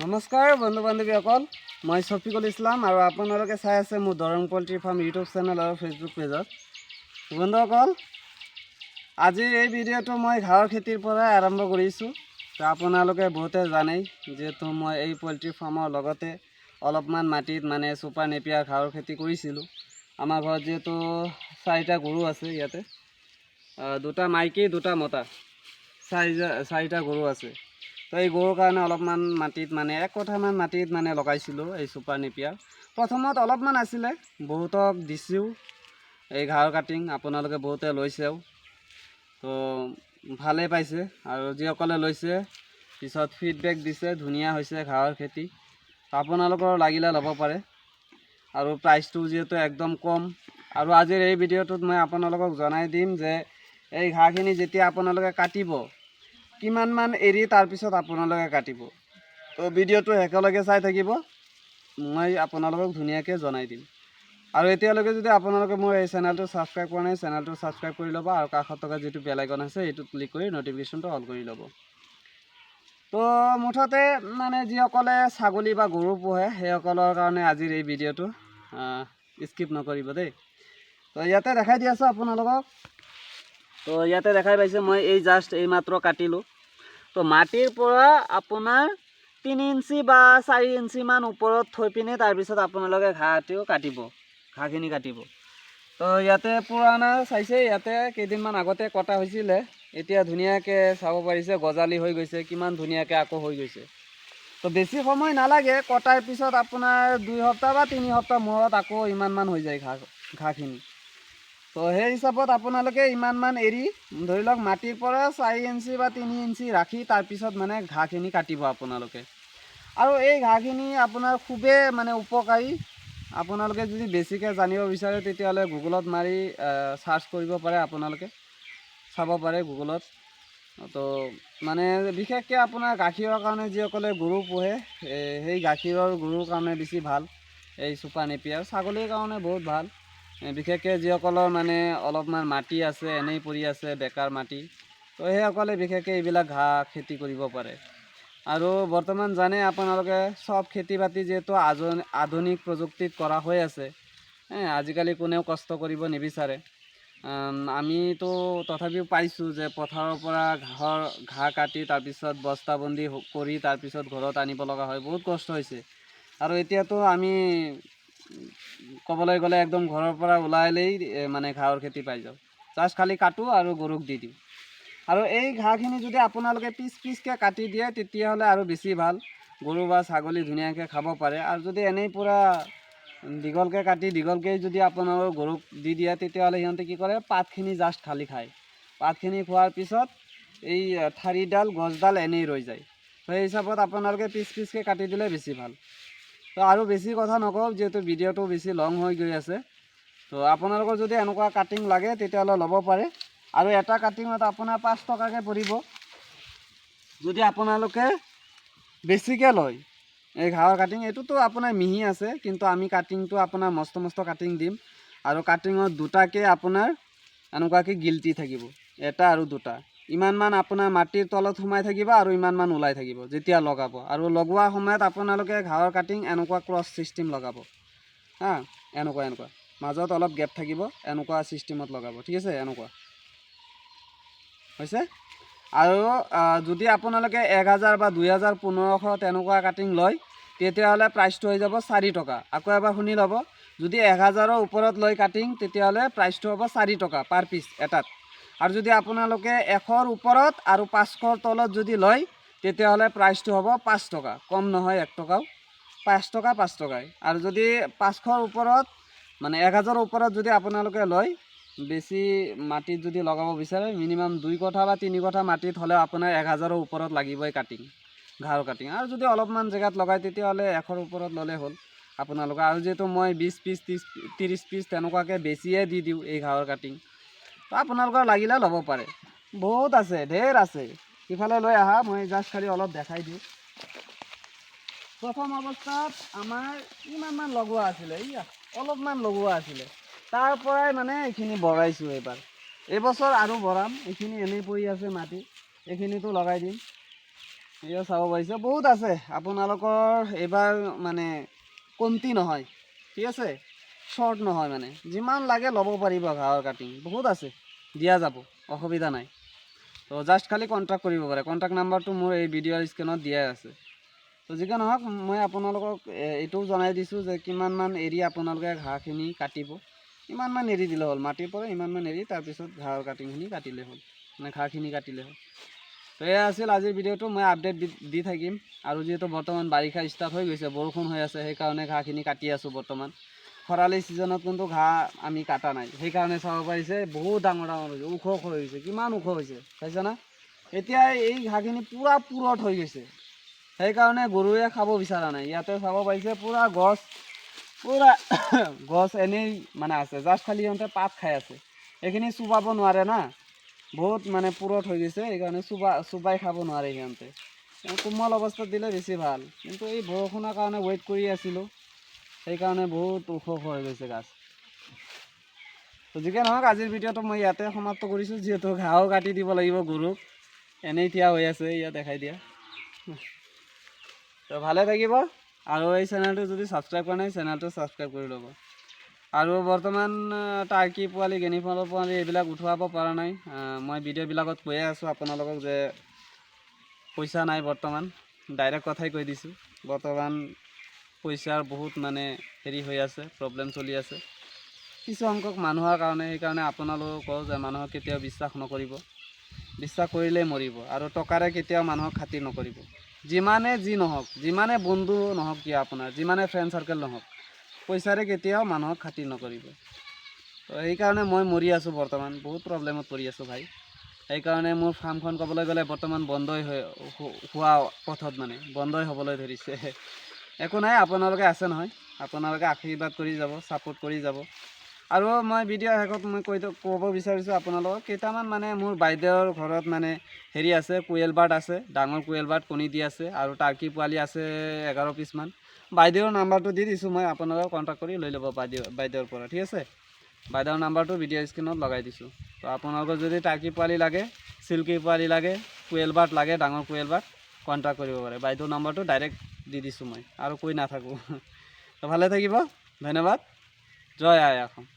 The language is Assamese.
নমস্কাৰ বন্ধু বান্ধৱীসকল, মই শফিকুল ইছলাম আৰু আপোনালোকে চাই আছে মোৰ Darrang poultry farm YouTube channel আৰু ফেচবুক পেজত। বন্ধুসকল, আজি এই ভিডিঅ'টো মই ঘাঁহৰ খেতিৰ পৰা আৰম্ভ কৰিছোঁ। তো আপোনালোকে বহুতে জানেই যিহেতু মই এই পল্ট্ৰি ফাৰ্মৰ লগতে অলপমান মাটিত মানে ছুপাৰ নেপিয়াৰ ঘাঁহৰ খেতি কৰিছিলোঁ। আমাৰ ঘৰত যিহেতু 4টা গৰু আছে, ইয়াতে 2টা মাইকী 2টা মতা, 4টা গৰু আছে। তো এই গৰুৰ কাৰণে অলপমান মাটিত মানে 1 কঠামান মাটিত মানে লগাইছিলোঁ এই ছুপাৰ নেপিয়াৰ। প্ৰথমত অলপমান আছিলে, বহুতক দিছোঁ এই ঘাঁহৰ কাটিং, আপোনালোকে বহুতে লৈছেও। তো ভালেই পাইছে আৰু যিসকলে লৈছে পিছত ফিডবেক দিছে ধুনীয়া হৈছে ঘাঁহৰ খেতি। আপোনালোকৰ লাগিলে ল'ব পাৰে আৰু প্ৰাইচটো যিহেতু একদম কম। আৰু আজিৰ এই ভিডিঅ'টোত মই আপোনালোকক জনাই দিম যে এই ঘাঁহখিনি যেতিয়া আপোনালোকে কাটিব কিমান মান এৰি তাৰপিছত আপোনালোকে কাটিব। তো ভিডিঅ'টো শেষলৈকে চাই থাকিব, মই আপোনালোকক ধুনীয়াকৈ জনাই দিম। আৰু এতিয়ালৈকে যদি আপোনালোকে মোৰ এই চেনেলটো ছাবস্ক্ৰাইব কৰা নাই, চেনেলটো ছাবস্ক্ৰাইব কৰি ল'ব আৰু কাষত থকা যিটো বেল আইকন আছে এইটোত ক্লিক কৰি ন'টিফিকেশ্যনটো অন কৰি ল'ব। তো মুঠতে মানে যিসকলে ছাগলী বা গৰু পোহে সেইসকলৰ কাৰণে আজিৰ এই ভিডিঅ'টো স্কিপ নকৰিব দেই। তো ইয়াতে দেখাই দি আছোঁ আপোনালোকক। তো ইয়াতে দেখাই পাইছে মই এই জাষ্ট এইমাত্ৰ কাটিলোঁ। তো মাটিৰ পৰা আপোনাৰ 3 ইঞ্চি বা 4 ইঞ্চিমান ওপৰত থৈ পিনে তাৰপিছত আপোনালোকে ঘাঁহখিনি কাটিব। তো ইয়াতে পুৰণা চাইছে, ইয়াতে কেইদিনমান আগতে কটা হৈছিলে, এতিয়া ধুনীয়াকৈ চাব পাৰিছে গজালি হৈ গৈছে, কিমান ধুনীয়াকৈ আকৌ হৈ গৈছে। তো বেছি সময় নালাগে, কটাৰ পিছত আপোনাৰ 2 সপ্তাহ বা 3 সপ্তাহ মূৰত আকৌ ইমানমান হৈ যায় ঘাঁহখিনি। তো সেই হিচাপত আপোনালোকে ইমানমান এৰি ধৰি লওক মাটিৰ পৰা 4 ইঞ্চি বা 3 ইঞ্চি ৰাখি তাৰপিছত মানে ঘাঁহখিনি কাটিব আপোনালোকে। আৰু এই ঘাঁহখিনি আপোনাৰ খুবেই মানে উপকাৰী। আপোনালোকে যদি বেছিকৈ জানিব বিচাৰে তেতিয়াহ'লে গুগলত মাৰি চাৰ্চ কৰিব পাৰে, আপোনালোকে চাব পাৰে গুগলত। তো মানে বিশেষকৈ আপোনাৰ গাখীৰৰ কাৰণে যিসকলে গৰু পোহে সেই গাখীৰৰ গৰুৰ কাৰণে বেছি ভাল এই ছুপাৰ নেপিয়াৰ। ছাগলীৰ কাৰণে বহুত ভাল, বিশেষকৈ যিসকলৰ মানে অলপমান মাটি আছে, এনেই পৰি আছে বেকাৰ মাটি, তো সেইসকলে বিশেষকৈ এইবিলাক ঘাঁহ খেতি কৰিব পাৰে। আৰু বৰ্তমান জানে আপোনালোকে চব খেতি বাতি যিহেতু আধুনিক প্ৰযুক্তিত কৰা হৈ আছে, আজিকালি কোনেও কষ্ট কৰিব নিবিচাৰে। আমিতো তথাপিও পাইছোঁ যে পথাৰৰ পৰা ঘাঁহ কাটি তাৰপিছত বস্তাবন্দী কৰি তাৰপিছত ঘৰত আনিব লগা হয়, বহুত কষ্ট হৈছে। আৰু এতিয়াতো আমি ক'বলৈ গ'লে একদম ঘৰৰ পৰা ওলালেই মানে ঘাঁহৰ খেতি পাই যাওঁ, জাষ্ট খালি কাটোঁ আৰু গৰুক দি দিওঁ। আৰু এই ঘাঁহখিনি যদি আপোনালোকে পিচকৈ কাটি দিয়ে তেতিয়াহ'লে আৰু বেছি ভাল, গৰু বা ছাগলী ধুনীয়াকৈ খাব পাৰে। আৰু যদি এনেই পূৰা দীঘলকৈ কাটি দীঘলকৈ যদি আপোনালোকৰ গৰুক দি দিয়ে তেতিয়াহ'লে সিহঁতে কি কৰে, পাতখিনি জাষ্ট খালি খায়। পাতখিনি খোৱাৰ পিছত এই ঠাৰিডাল গছডাল এনেই ৰৈ যায়। সেই হিচাপত আপোনালোকে পিচকৈ কাটি দিলে বেছি ভাল। তো আৰু বেছি কথা নকওঁ যিহেতু ভিডিঅ'টো বেছি লং হৈ গৈ আছে। তো আপোনালোকৰ যদি এনেকুৱা কাটিং লাগে তেতিয়াহ'লে ল'ব পাৰে। আৰু এটা কাটিঙত আপোনাৰ 5 টকাকৈ পৰিব। যদি আপোনালোকে বেছিকৈ লয় এই ঘাঁহৰ কাটিং, এইটোতো আপোনাৰ মিহি আছে, কিন্তু আমি কাটিংটো আপোনাৰ মস্ত কাটিং দিম। আৰু কাটিঙত 2টাকৈ আপোনাৰ এনেকুৱাকৈ গিল্টি থাকিব, 1 আৰু 2টা। ইমানমান আপোনাৰ মাটিৰ তলত সোমাই থাকিব আৰু ইমানমান ওলাই থাকিব যেতিয়া লগাব। আৰু লগোৱা সময়ত আপোনালোকে ঘাঁহৰ কাটিং এনেকুৱা ক্ৰছ ছিষ্টেম লগাব, এনেকুৱা মাজত অলপ গেপ থাকিব, এনেকুৱা ছিষ্টেমত লগাব, ঠিক আছে, এনেকুৱা হৈছে। আৰু যদি আপোনালোকে 1000 বা 2000 1500 তেনেকুৱা কাটিং লয় তেতিয়াহ'লে প্ৰাইচটো হৈ যাব 4 টকা। আকৌ এবাৰ শুনি ল'ব, যদি 1000ৰ ওপৰত লয় কাটিং তেতিয়াহ'লে প্ৰাইচটো হ'ব 4 টকা পাৰ পিচ এটাত। আৰু যদি আপোনালোকে 100ৰ ওপৰত আৰু 500ৰ তলত যদি লয় তেতিয়াহ'লে প্ৰাইচটো হ'ব 5 টকা, কম নহয় 1 টকাও, 5 টকা 5 টকাই। আৰু যদি 500ৰ ওপৰত মানে 1000ৰ ওপৰত যদি আপোনালোকে লয়, বেছি মাটিত যদি লগাব বিচাৰে, মিনিমাম 2 কঠা বা 3 কঠা মাটিত হ'লে আপোনাৰ 1000ৰ ওপৰত লাগিবই কাটিং, ঘাঁহৰ কাটিং। আৰু যদি অলপমান জেগাত লগায় তেতিয়াহ'লে 100ৰ ওপৰত ল'লে হ'ল আপোনালোকে। আৰু যিহেতু মই 20 পিচ 30 পিচ তেনেকুৱাকৈ বেছিয়ে দি দিওঁ এই ঘাঁহৰ কাটিং, তো আপোনালোকৰ লাগিলে ল'ব পাৰে। বহুত আছে, ঢেৰ আছে। ইফালে লৈ আহা, মই জাষ্ট খালি অলপ দেখাই দিওঁ। প্ৰথম অৱস্থাত আমাৰ ইমানমান লগোৱা আছিলে, অলপমান লগোৱা আছিলে, তাৰ পৰাই মানে এইখিনি বঢ়াইছোঁ এইবাৰ। এইবছৰ আৰু বঢ়াম, এইখিনি এনেই পৰি আছে মাটি, এইখিনিতো লগাই দিম। এয়া চাব পাৰিছে বহুত আছে আপোনালোকৰ এইবাৰ মানে কমতি নহয় ঠিক আছে শৰ্ট নহয় মানে যিমান লাগে ল'ব পাৰিব ঘাঁহৰ কাটিং বহুত আছে দিয়া যাব অসুবিধা নাই তো জাষ্ট খালি কণ্টেক্ট কৰিব পাৰে কণ্টেক্ট নাম্বাৰটো মোৰ এই ভিডিঅ'ৰ স্ক্ৰীনত দিয়াই আছে তো যিকি নহওক মই আপোনালোকক এইটোও জনাই দিছোঁ যে কিমানমান এৰি আপোনালোকে ঘাঁহখিনি কাটিব ইমানমান এৰি দিলে হ'ল মাটিৰ পৰা ইমানমান এৰি তাৰপিছত ঘাঁহৰ কাটিংখিনি কাটিলে হ'ল মানে ঘাঁহখিনি কাটিলে হ'ল তো এয়া আছিল আজিৰ ভিডিঅ'টো মই আপডেট দি থাকিম আৰু যিহেতু বৰ্তমান বাৰিষা ষ্টাৰ্ট হৈ গৈছে বৰষুণ হৈ আছে সেইকাৰণে ঘাঁহখিনি কাটি আছোঁ বৰ্তমান খৰালি ছিজনত কিন্তু ঘাঁহ আমি কাটা নাই সেইকাৰণে চাব পাৰিছে বহুত ডাঙৰ ডাঙৰ হৈছে ওখ ওখ হৈছে কিমান ওখ হৈছে চাইছে না এতিয়া এই ঘাঁহখিনি পূৰা পুৰঠ হৈ গৈছে সেইকাৰণে গৰুৱে খাব বিচৰা নাই ইয়াতে চাব পাৰিছে পূৰা গছ এনেই মানে আছে জাষ্ট খালি সিহঁতে পাত খাই আছে এইখিনি চুবাব নোৱাৰে না বহুত মানে পুৰঠ হৈ গৈছে সেইকাৰণে চুবাই খাব নোৱাৰে সিহঁতে কোমল অৱস্থাত দিলে বেছি ভাল কিন্তু এই বৰষুণৰ কাৰণে ৱেইট কৰি আছিলোঁ সেইকাৰণে বহুত ওখ ওখ হৈ গৈছে গাছ তো যিকে নহওক আজিৰ ভিডিঅ'টো মই ইয়াতে সমাপ্ত কৰিছোঁ যিহেতু ঘাঁহও কাটি দিব লাগিব গৰুক এনেই থিয়া হৈ আছে ইয়াত দেখাই দিয়া তো ভালে থাকিব আৰু এই চেনেলটো যদি ছাবস্ক্ৰাইব কৰা নাই চেনেলটো ছাবস্ক্ৰাইব কৰি ল'ব আৰু বৰ্তমান টাৰ্কি পোৱালি গেনি ফলৰ পোৱালি এইবিলাক উঠোৱাব পৰা নাই মই ভিডিঅ'বিলাকত কৈয়ে আছোঁ আপোনালোকক যে পইচা নাই বৰ্তমান ডাইৰেক্ট কথাই কৈ দিছোঁ বৰ্তমান পইচাৰ বহুত মানে হেৰি হৈ আছে প্ৰব্লেম চলি আছে কিছু সংখ্যক মানুহৰ কাৰণে সেইকাৰণে আপোনালোকক কওঁ যে মানুহক কেতিয়াও বিশ্বাস নকৰিব বিশ্বাস কৰিলেই মৰিব আৰু টকাৰে কেতিয়াও মানুহক খাতিৰ নকৰিব যিমানে যি নহওক যিমানে বন্ধু নহওক কিয় আপোনাৰ যিমানে ফ্ৰেণ্ড চাৰ্কেল নহওক পইচাৰে কেতিয়াও মানুহক খাতিৰ নকৰিব তো সেইকাৰণে মই মৰি আছোঁ বৰ্তমান বহুত প্ৰব্লেমত পৰি আছোঁ ভাই সেইকাৰণে মোৰ ফাৰ্মখন ক'বলৈ গ'লে বৰ্তমান বন্ধই হোৱা পথত মানে বন্ধই হ'বলৈ ধৰিছে একো নাই আপোনালোকে আছে নহয় আপোনালোকে আশীৰ্বাদ কৰি যাব ছাপোৰ্ট কৰি যাব আৰু মই ভিডিঅ' শেষত মই ক'ব বিচাৰিছোঁ আপোনালোকক কেইটামান মানে মোৰ বাইদেউৰ ঘৰত মানে হেৰি আছে কোয়েল বাৰ্ড আছে ডাঙৰ কোয়েল বাৰ্ড কণী দি আছে আৰু টাৰ্কি পোৱালি আছে 11 পিছমান বাইদেউৰ নাম্বাৰটো দি দিছোঁ মই আপোনালোকক কণ্টেক্ট কৰি লৈ ল'ব বাইদেউৰ পৰা ঠিক আছে বাইদেউৰ নাম্বাৰটো ভিডিঅ' স্ক্ৰীনত লগাই দিছোঁ তো আপোনালোকৰ যদি টাৰ্কি পোৱালি লাগে চিল্কি পোৱালি লাগে কোয়েল বাৰ্ড লাগে ডাঙৰ কোয়েল বাৰ্ড কণ্টেক্ট কৰিব পাৰে বাইদেউৰ নাম্বাৰটো ডাইৰেক্ট দি দিছোঁ মই আৰু কৈ নাথাকোঁ তো ভালে থাকিব ধন্যবাদ জয় আই অসম